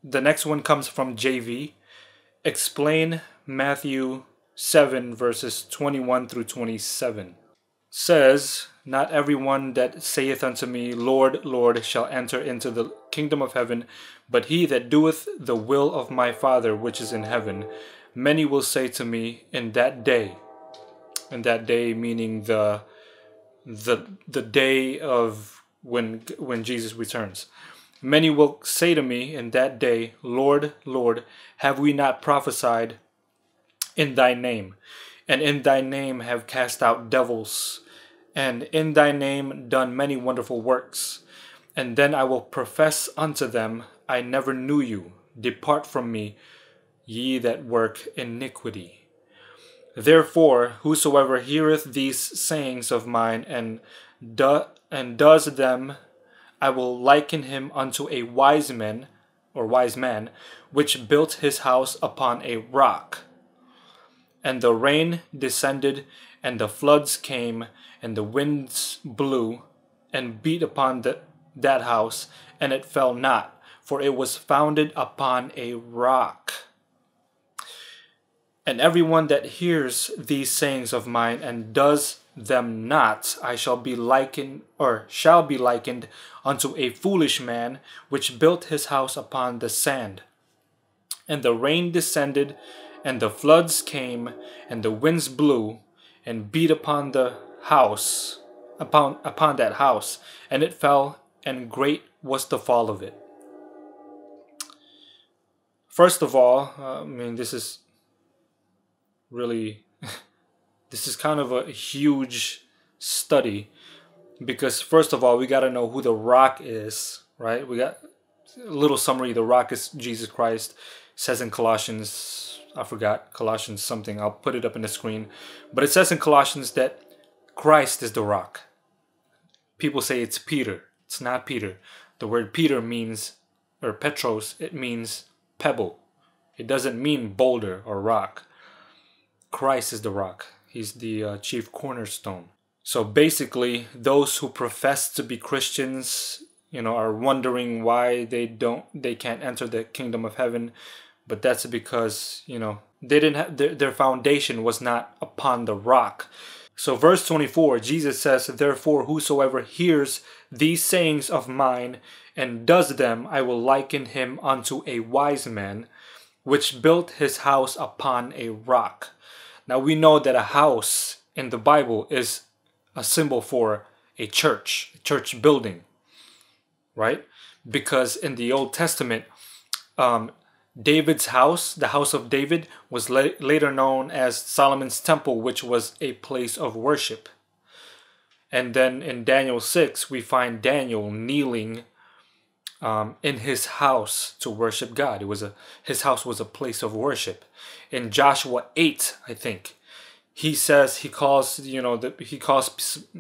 the next one comes from JV. Explain Matthew 7 verses 21 through 27. Says, not everyone that saith unto me, Lord, Lord, shall enter into the kingdom of heaven, but he that doeth the will of my Father which is in heaven. Many will say to me in that day, meaning the day of when Jesus returns. Many will say to me in that day, Lord, Lord, have we not prophesied in thy name, and in thy name have cast out devils, and in thy name done many wonderful works? And then I will profess unto them, I never knew you. Depart from me, ye that work iniquity. Therefore, whosoever heareth these sayings of mine and does them, I will liken him unto a wise man, which built his house upon a rock. And the rain descended, and the floods came, and the winds blew, and beat upon that house, and it fell not, for it was founded upon a rock. And everyone that hears these sayings of mine and does them not, I shall be likened unto a foolish man, which built his house upon the sand. And the rain descended, and the floods came, and the winds blew, and beat upon the house, upon that house, and it fell, and great was the fall of it. First of all, this is really, this is kind of a huge study, because first of all, we got to know who the rock is, right? We got a little summary. The rock is Jesus Christ. It says in Colossians, I forgot, Colossians something, I'll put it up in the screen, but it says in Colossians that Christ is the rock. People say it's Peter. It's not Peter. The word Peter means, or Petros, it means pebble. It doesn't mean boulder or rock. Christ is the rock. He's the chief cornerstone. So basically, those who profess to be Christians, are wondering why they can't enter the kingdom of heaven. But that's because, they didn't have, their foundation was not upon the rock. So verse 24, Jesus says, therefore, whosoever hears these sayings of mine and does them, I will liken him unto a wise man, which built his house upon a rock. Now we know that a house in the Bible is a symbol for a church building, right? Because in the Old Testament, David's house, the house of David, was later known as Solomon's temple, which was a place of worship. And then in Daniel 6, we find Daniel kneeling in his house to worship God. His house was a place of worship. In Joshua 8, I think, he calls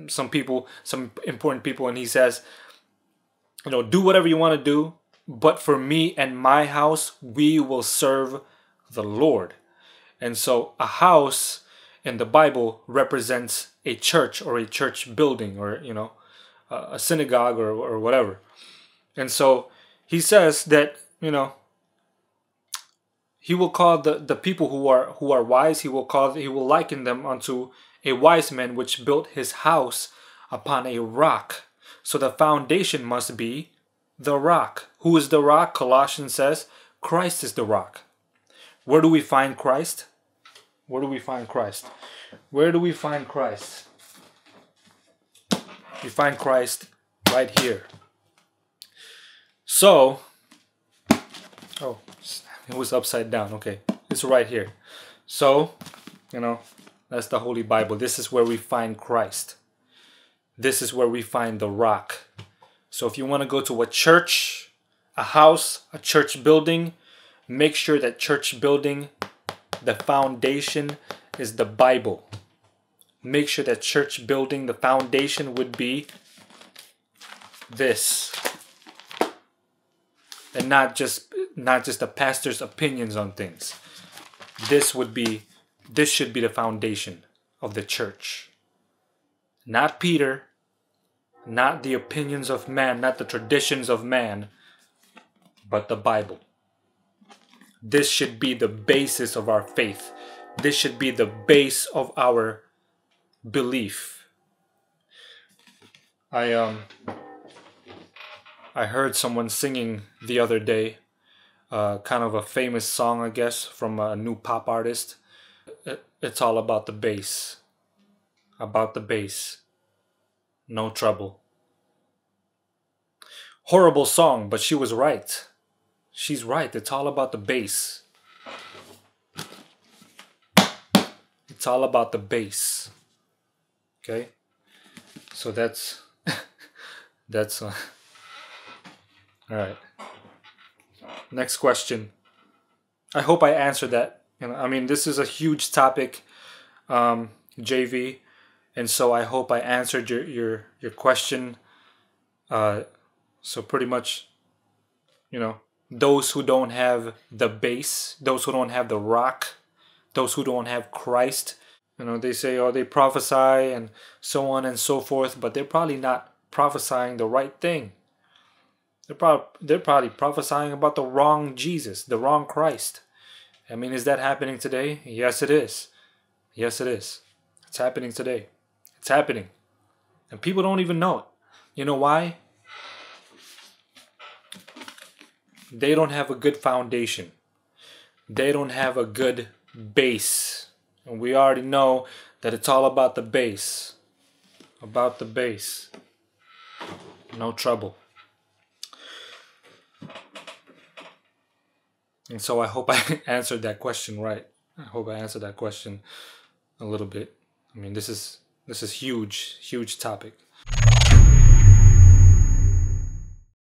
some important people, and he says, do whatever you want to do, but for me and my house, we will serve the Lord. And so a house in the Bible represents a church or a church building, or a synagogue or whatever. And so he says that he will call the people who are wise, he will liken them unto a wise man which built his house upon a rock. So the foundation must be the rock. Who is the rock? Colossians says Christ is the rock. Where do we find Christ? Where do we find Christ? Where do we find Christ? We find Christ right here. So, it was upside down. Okay, it's right here. So, that's the Holy Bible. This is where we find Christ. This is where we find the rock. So if you want to go to a church, a house, a church building, make sure that church building, the foundation is the Bible. Make sure that church building, the foundation would be this. And not just the pastor's opinions on things. This should be the foundation of the church. Not Peter, not the opinions of man, not the traditions of man, but the Bible. This should be the basis of our faith. This should be the base of our belief. I heard someone singing the other day, kind of a famous song, I guess, from a new pop artist. It's all about the bass. About the bass. No trouble. Horrible song, but she was right. She's right. It's all about the bass. It's all about the bass. Okay? So that's all right. Next question. I hope I answered that. I mean, this is a huge topic, JV, and so I hope I answered your question. So pretty much, those who don't have the base, those who don't have the rock, those who don't have Christ, they say, oh, they prophesy and so on and so forth, but they're probably not prophesying the right thing. They're probably prophesying about the wrong Jesus, the wrong Christ. I mean, is that happening today? Yes, it is. Yes, it is. It's happening today. It's happening. And people don't even know it. You know why? They don't have a good foundation. They don't have a good base. And we already know that it's all about the base. About the base. No trouble. And so I hope I answered that question right. I hope I answered that question a little bit. I mean, this is huge, huge topic.